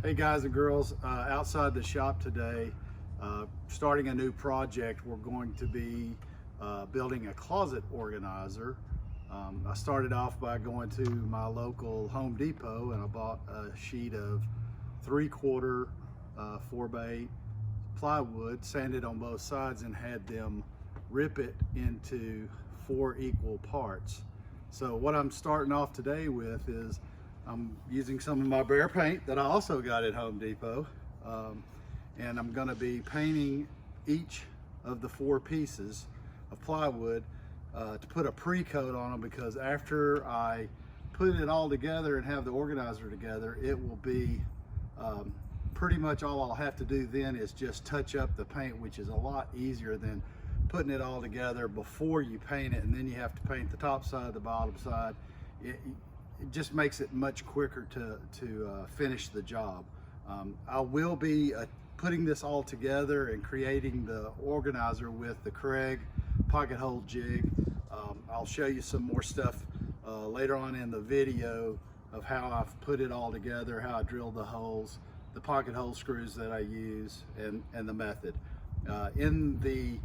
Hey guys and girls, outside the shop today, starting a new project. We're going to be building a closet organizer. I started off by going to my local Home Depot and I bought a sheet of 3/4 4x8 plywood, sanded on both sides, and had them rip it into 4 equal parts. So what I'm starting off today with is I'm using some of my Bear paint that I also got at Home Depot, and I'm going to be painting each of the 4 pieces of plywood to put a pre-coat on them, because after I put it all together and have the organizer together, it will be pretty much all I'll have to do then is just touch up the paint, which is a lot easier than putting it all together before you paint it, and then you have to paint the top side, the bottom side. It just makes it much quicker to finish the job. I will be putting this all together and creating the organizer with the Kreg Pocket hole jig. I'll show you some more stuff later on in the video of how I've put it all together, how I drilled the holes, the pocket hole screws that I use, and the method. In the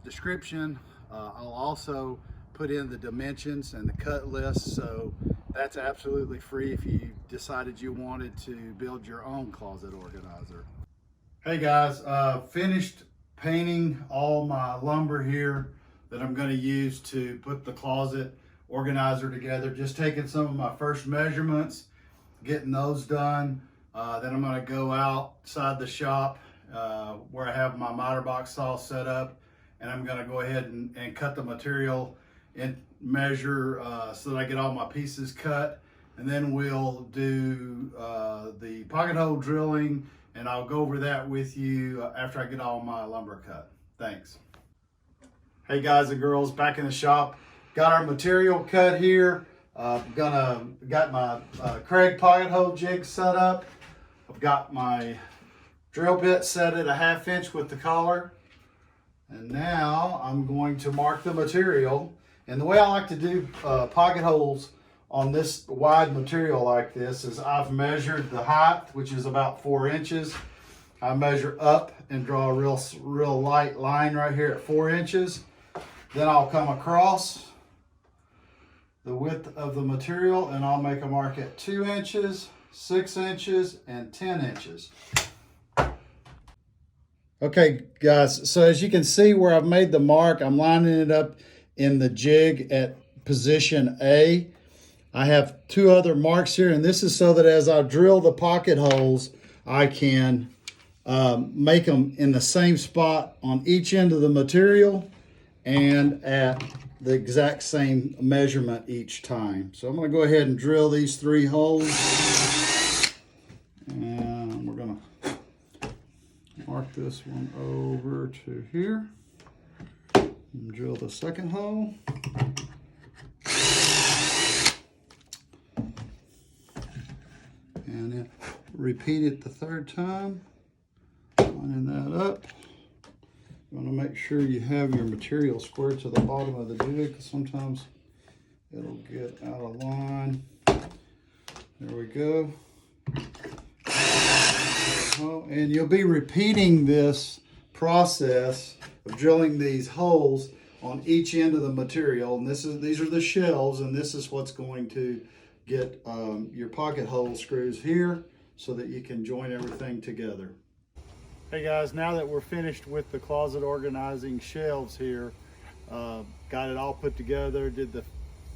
description, I'll also put in the dimensions and the cut list, so that's absolutely free if you decided you wanted to build your own closet organizer. Hey guys, finished painting all my lumber here that I'm going to use to put the closet organizer together. Just taking some of my first measurements, getting those done. Then I'm going to go outside the shop where I have my miter box saw set up, and I'm going to go ahead and cut the material and measure so that I get all my pieces cut, and then we'll do the pocket hole drilling, and I'll go over that with you after I get all my lumber cut. Thanks. Hey guys and girls, back in the shop. Got our material cut here. Got my Kreg pocket hole jig set up. I've got my drill bit set at 1/2 inch with the collar, and now I'm going to mark the material. And the way I like to do pocket holes on this wide material like this is I've measured the height, which is about 4 inches. I measure up and draw a real light line right here at 4 inches. Then I'll come across the width of the material and I'll make a mark at 2 inches, 6 inches, and 10 inches. Okay guys, so as you can see where I've made the mark, I'm lining it up in the jig at position A. I have 2 other marks here, and this is so that as I drill the pocket holes, I can make them in the same spot on each end of the material and at the exact same measurement each time. So I'm going to go ahead and drill these 3 holes, and we're going to mark this one over to here. And drill the second hole. And then repeat it the 3rd time. Lining that up. You want to make sure you have your material square to the bottom of the jig, because sometimes it'll get out of line. There we go. And you'll be repeating this process of drilling these holes on each end of the material, and these are the shelves, and this is what's going to get your pocket hole screws here so that you can join everything together. Hey guys, now that we're finished with the closet organizing shelves here, got it all put together, did the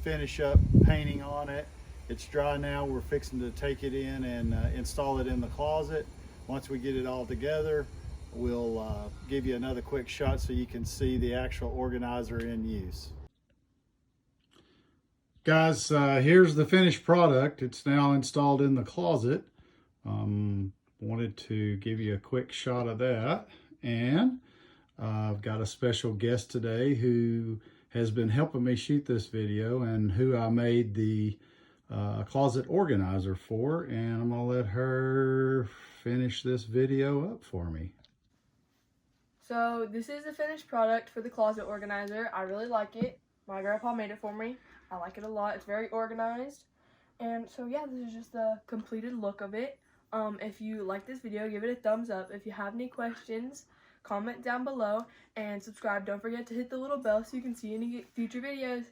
finish up painting on it. It's dry now. We're fixing to take it in and install it in the closet. Once we get it all together, we'll give you another quick shot so you can see the actual organizer in use. Guys, here's the finished product. It's now installed in the closet. Wanted to give you a quick shot of that. And I've got a special guest today who has been helping me shoot this video and who I made the closet organizer for. And I'm going to let her finish this video up for me. So this is the finished product for the closet organizer. I really like it. My grandpa made it for me. I like it a lot. It's very organized. And so yeah, this is just the completed look of it. If you like this video, give it a thumbs up. If you have any questions, comment down below and subscribe. Don't forget to hit the little bell so you can see any future videos.